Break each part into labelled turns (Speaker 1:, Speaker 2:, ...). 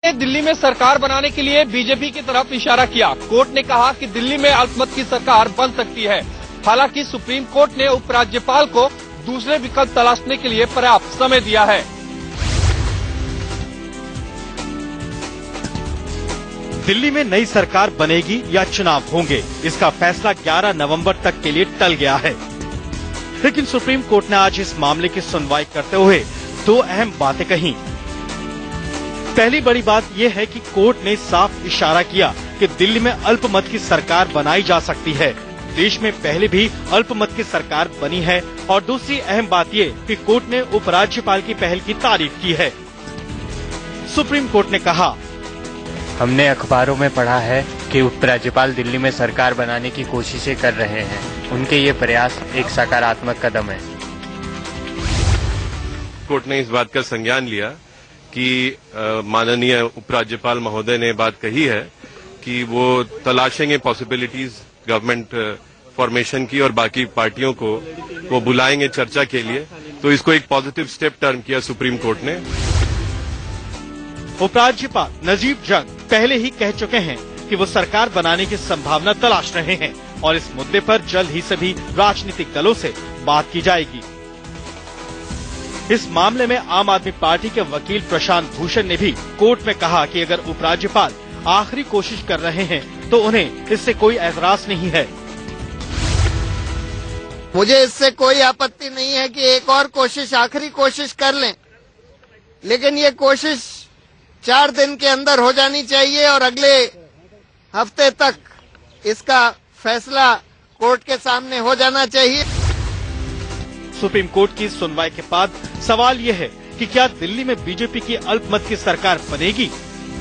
Speaker 1: दिल्ली में सरकार बनाने के लिए बीजेपी की तरफ इशारा किया। कोर्ट ने कहा कि दिल्ली में अल्पमत की सरकार बन सकती है। हालांकि सुप्रीम कोर्ट ने उपराज्यपाल को दूसरे विकल्प तलाशने के लिए पर्याप्त समय दिया है।
Speaker 2: दिल्ली में नई सरकार बनेगी या चुनाव होंगे, इसका फैसला 11 नवंबर तक के लिए टल गया है। लेकिन सुप्रीम कोर्ट ने आज इस मामले की सुनवाई करते हुए दो अहम बातें कही। पहली बड़ी बात यह है कि कोर्ट ने साफ इशारा किया कि दिल्ली में अल्पमत की सरकार बनाई जा सकती है। देश में पहले भी अल्पमत की सरकार बनी है। और दूसरी अहम बात ये कि कोर्ट ने उपराज्यपाल की पहल की तारीफ की है। सुप्रीम कोर्ट ने कहा,
Speaker 3: हमने अखबारों में पढ़ा है कि उपराज्यपाल दिल्ली में सरकार बनाने की कोशिशें कर रहे हैं। उनके ये प्रयास एक सकारात्मक कदम है।
Speaker 4: कोर्ट ने इस बात का संज्ञान लिया कि माननीय उपराज्यपाल महोदय ने बात कही है कि वो तलाशेंगे पॉसिबिलिटीज गवर्नमेंट फॉर्मेशन की और बाकी पार्टियों को बुलाएंगे चर्चा के लिए। तो इसको एक पॉजिटिव स्टेप टर्म किया सुप्रीम कोर्ट ने।
Speaker 2: उपराज्यपाल नजीब जंग पहले ही कह चुके हैं कि वो सरकार बनाने की संभावना तलाश रहे हैं और इस मुद्दे पर जल्द ही सभी राजनीतिक दलों से बात की जाएगी। इस मामले में आम आदमी पार्टी के वकील प्रशांत भूषण ने भी कोर्ट में कहा कि अगर उपराज्यपाल आखिरी कोशिश कर रहे हैं तो उन्हें इससे कोई एतराज नहीं है।
Speaker 5: मुझे इससे कोई आपत्ति नहीं है कि एक और कोशिश, आखिरी कोशिश कर लें, लेकिन ये कोशिश 4 दिन के अंदर हो जानी चाहिए और अगले हफ्ते तक इसका फैसला कोर्ट के सामने हो जाना चाहिए।
Speaker 2: सुप्रीम कोर्ट की सुनवाई के बाद सवाल यह है कि क्या दिल्ली में बीजेपी की अल्पमत की सरकार बनेगी?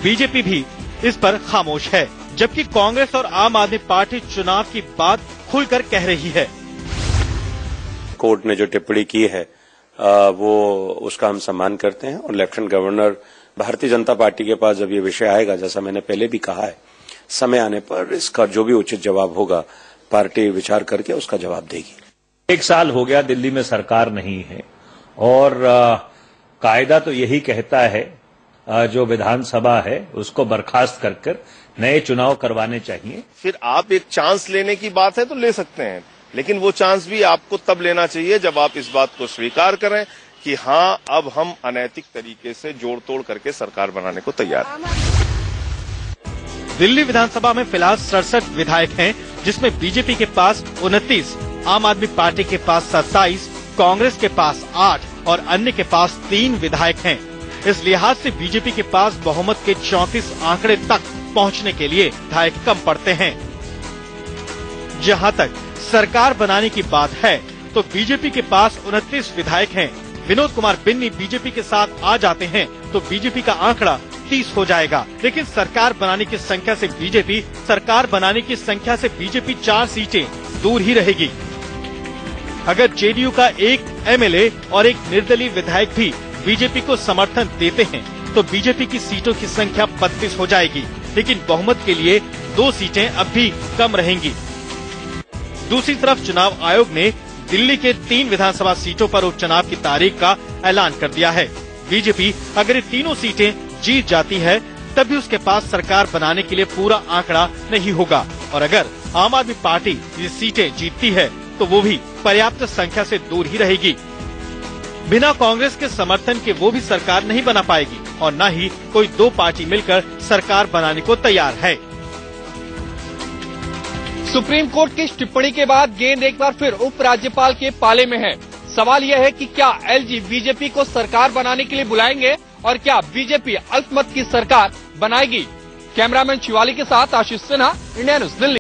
Speaker 2: बीजेपी भी इस पर खामोश है, जबकि कांग्रेस और आम आदमी पार्टी चुनाव की बात खुलकर कह रही है।
Speaker 6: कोर्ट ने जो टिप्पणी की है वो उसका हम सम्मान करते हैं और lieutenant governor Bharatiya Janata party के पास जब ये विषय आएगा, जैसा मैंने पहले भी कहा है, समय आने पर इसका जो भी उचित जवाब होगा पार्टी विचार करके उसका जवाब देगी।
Speaker 7: 1 साल हो गया दिल्ली में सरकार नहीं है और कायदा तो यही कहता है जो विधानसभा है उसको बर्खास्त कर नए चुनाव करवाने चाहिए।
Speaker 8: फिर आप एक चांस लेने की बात है तो ले सकते हैं, लेकिन वो चांस भी आपको तब लेना चाहिए जब आप इस बात को स्वीकार करें कि हाँ, अब हम अनैतिक तरीके से जोड़ तोड़ करके सरकार बनाने को तैयार हैं।
Speaker 2: दिल्ली विधानसभा में फिलहाल 67 विधायक हैं, जिसमें बीजेपी के पास 29, आम आदमी पार्टी के पास 27, कांग्रेस के पास 8 और अन्य के पास 3 विधायक हैं। इस लिहाज से बीजेपी के पास बहुमत के 34 आंकड़े तक पहुंचने के लिए विधायक कम पड़ते हैं। जहां तक सरकार बनाने की बात है तो बीजेपी के पास 29 विधायक हैं। विनोद कुमार बिन्नी बीजेपी के साथ आ जाते हैं तो बीजेपी का आंकड़ा 30 हो जाएगा। लेकिन सरकार बनाने की संख्या से बीजेपी 4 सीटें दूर ही रहेगी। अगर जेडीयू का एक एमएलए और एक निर्दलीय विधायक भी बीजेपी को समर्थन देते हैं तो बीजेपी की सीटों की संख्या 32 हो जाएगी। लेकिन बहुमत के लिए 2 सीटें अब भी कम रहेंगी। दूसरी तरफ चुनाव आयोग ने दिल्ली के 3 विधानसभा सीटों पर उपचुनाव की तारीख का ऐलान कर दिया है। बीजेपी अगर ये तीनों सीटें जीत जाती है तब भी उसके पास सरकार बनाने के लिए पूरा आंकड़ा नहीं होगा और अगर आम आदमी पार्टी ये सीटें जीतती है तो वो भी पर्याप्त संख्या से दूर ही रहेगी। बिना कांग्रेस के समर्थन के वो भी सरकार नहीं बना पाएगी और न ही कोई 2 पार्टी मिलकर सरकार बनाने को तैयार है।
Speaker 1: सुप्रीम कोर्ट की इस टिप्पणी के बाद गेंद एक बार फिर उपराज्यपाल के पाले में है। सवाल यह है कि क्या एलजी बीजेपी को सरकार बनाने के लिए बुलाएंगे और क्या बीजेपी अल्पमत की सरकार बनाएगी? कैमरामैन शिवाली के साथ आशीष सिन्हा, इंडिया न्यूज दिल्ली।